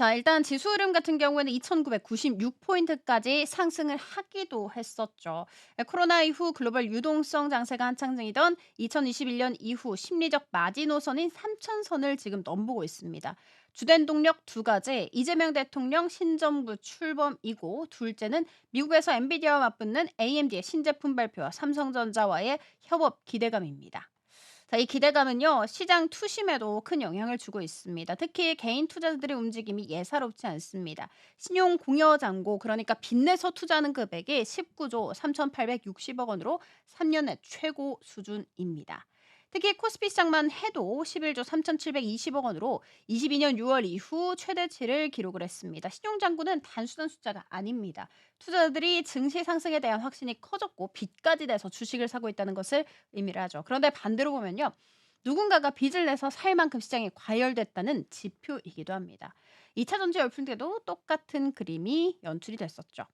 자, 일단 지수 흐름 같은 경우에는 2,996 포인트까지 상승을 하기도 했었죠. 코로나 이후 글로벌 유동성 장세가 한창 중이던 2021년 이후 심리적 마지노선인 3,000선을 지금 넘보고 있습니다. 주된 동력 두 가지, 이재명 대통령 신정부 출범이고, 둘째는 미국에서 엔비디아와 맞붙는 AMD의 신제품 발표와 삼성전자와의 협업 기대감입니다. 자, 이 기대감은요, 시장 투심에도 큰 영향을 주고 있습니다. 특히 개인 투자자들의 움직임이 예사롭지 않습니다. 신용 공여 잔고, 그러니까 빚내서 투자하는 금액이 19조 3,860억 원으로 3년 내 최고 수준입니다. 특히 코스피 시장만 해도 11조 3,720억 원으로 22년 6월 이후 최대치를 기록을 했습니다. 신용 잔고는 단순한 숫자가 아닙니다. 투자자들이 증시 상승에 대한 확신이 커졌고 빚까지 내서 주식을 사고 있다는 것을 의미를 하죠. 그런데 반대로 보면요. 누군가가 빚을 내서 살 만큼 시장이 과열됐다는 지표이기도 합니다. 2차 전지 열풍 때도 똑같은 그림이 연출이 됐었죠.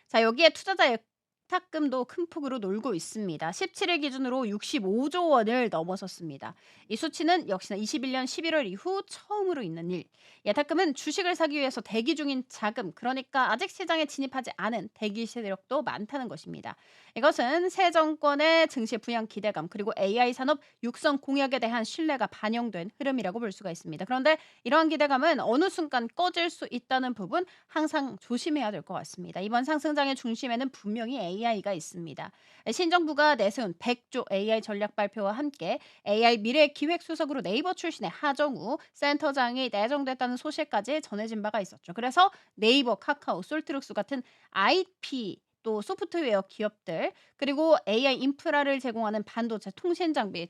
자, 여기에 투자자의 예탁금도 큰 폭으로 놀고 있습니다. 17일 기준으로 65조 원을 넘어섰습니다. 이 수치는 역시나 21년 11월 이후 처음으로 있는 일. 예탁금은 주식을 사기 위해서 대기 중인 자금, 그러니까 아직 시장에 진입하지 않은 대기 세력도 많다는 것입니다. 이것은 새 정권의 증시 부양 기대감, 그리고 AI 산업 육성 공약에 대한 신뢰가 반영된 흐름이라고 볼 수가 있습니다. 그런데 이러한 기대감은 어느 순간 꺼질 수 있다는 부분 항상 조심해야 될 것 같습니다. 이번 상승장의 중심에는 분명히 AI가 있습니다. 신정부가 내세운 100조 AI 전략 발표와 함께 AI 미래 기획수석으로 네이버 출신의 하정우 센터장이 내정됐다는 소식까지 전해진 바가 있었죠. 그래서 네이버, 카카오, 솔트룩스 같은 IP 또 소프트웨어 기업들, 그리고 AI 인프라를 제공하는 반도체, 통신 장비,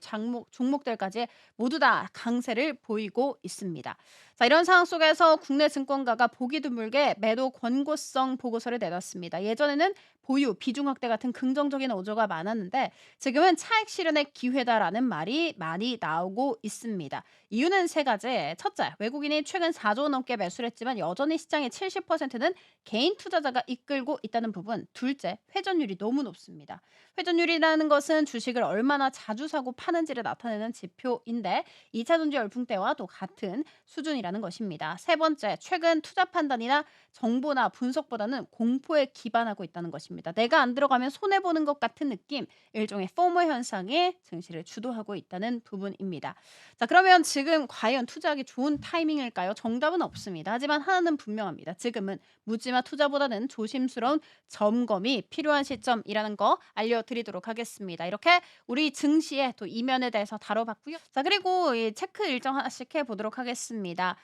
종목들까지 모두 다 강세를 보이고 있습니다. 자, 이런 상황 속에서 국내 증권가가 보기 드물게 매도 권고성 보고서를 내놨습니다. 예전에는 보유, 비중 확대 같은 긍정적인 어조가 많았는데 지금은 차익 실현의 기회다라는 말이 많이 나오고 있습니다. 이유는 세 가지. 첫째, 외국인이 최근 4조 넘게 매수를 했지만 여전히 시장의 70%는 개인 투자자가 이끌고 있다는 부분. 둘째, 회전율이 너무 높습니다. 회전율이라는 것은 주식을 얼마나 자주 사고 파는지를 나타내는 지표인데 2차 전지 열풍 때와 또 같은 수준이라는 것입니다. 세 번째, 최근 투자 판단이나 정보나 분석보다는 공포에 기반하고 있다는 것입니다. 내가 안 들어가면 손해보는 것 같은 느낌, 일종의 포모 현상이 증시를 주도하고 있다는 부분입니다. 자, 그러면 지금 과연 투자하기 좋은 타이밍일까요? 정답은 없습니다. 하지만 하나는 분명합니다. 지금은 묻지마 투자보다는 조심스러운 점검이 필요한 시점이라는 거 알려드리도록 하겠습니다. 이렇게 우리 증시의 또 이면에 대해서 다뤄봤고요. 자, 그리고 이 체크 일정 하나씩 해보도록 하겠습니다.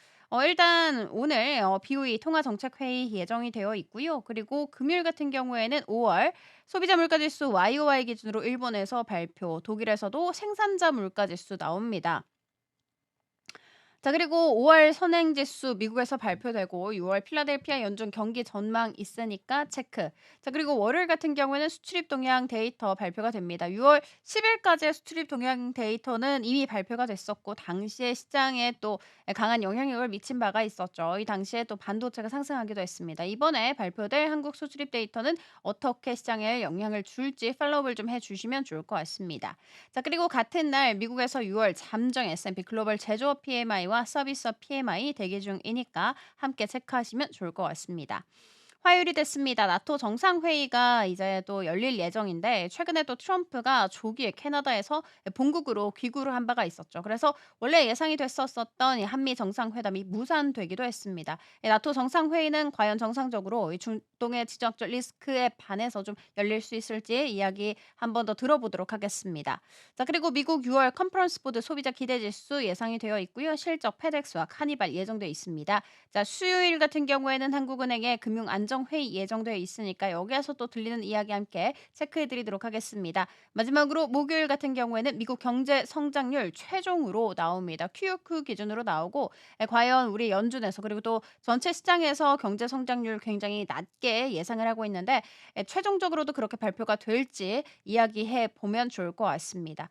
일단 오늘 BOE 통화정책회의 예정이 되어 있고요. 그리고 금요일 같은 경우에는 5월 소비자 물가지수 YOY 기준으로 일본에서 발표, 독일에서도 생산자 물가지수 나옵니다. 자, 그리고 5월 선행지수 미국에서 발표되고 6월 필라델피아 연준 경기 전망 있으니까 체크. 자, 그리고 월요일 같은 경우에는 수출입 동향 데이터 발표가 됩니다. 6월 10일까지의 수출입 동향 데이터는 이미 발표가 됐었고 당시에 시장에 또 강한 영향력을 미친 바가 있었죠. 이 당시에 또 반도체가 상승하기도 했습니다. 이번에 발표될 한국 수출입 데이터는 어떻게 시장에 영향을 줄지 팔로우를 좀 해주시면 좋을 것 같습니다. 자, 그리고 같은 날 미국에서 6월 잠정 S&P 글로벌 제조업 PMI와 서비스업 PMI 대기 중이니까 함께 체크하시면 좋을 것 같습니다. 화요일이 됐습니다. 나토 정상회의가 이제 또 열릴 예정인데 최근에 또 트럼프가 조기에 캐나다에서 본국으로 귀국을 한 바가 있었죠. 그래서 원래 예상이 됐었던 이 한미 정상회담이 무산되기도 했습니다. 이 나토 정상회의는 과연 정상적으로 이 중동의 지정학적 리스크에 반해서 좀 열릴 수 있을지 이야기 한 번 더 들어보도록 하겠습니다. 자, 그리고 미국 6월 컨퍼런스 보드 소비자 기대지수 예상이 되어 있고요. 실적 페덱스와 카니발 예정되어 있습니다. 자, 수요일 같은 경우에는 한국은행의 금융안정회의 예정되어 있으니까 여기에서 또 들리는 이야기 함께 체크해 드리도록 하겠습니다. 마지막으로 목요일 같은 경우에는 미국 경제 성장률 최종으로 나옵니다. QOQ 기준으로 나오고 과연 우리 연준에서 그리고 또 전체 시장에서 경제 성장률 굉장히 낮게 예상을 하고 있는데 최종적으로도 그렇게 발표가 될지 이야기해 보면 좋을 것 같습니다.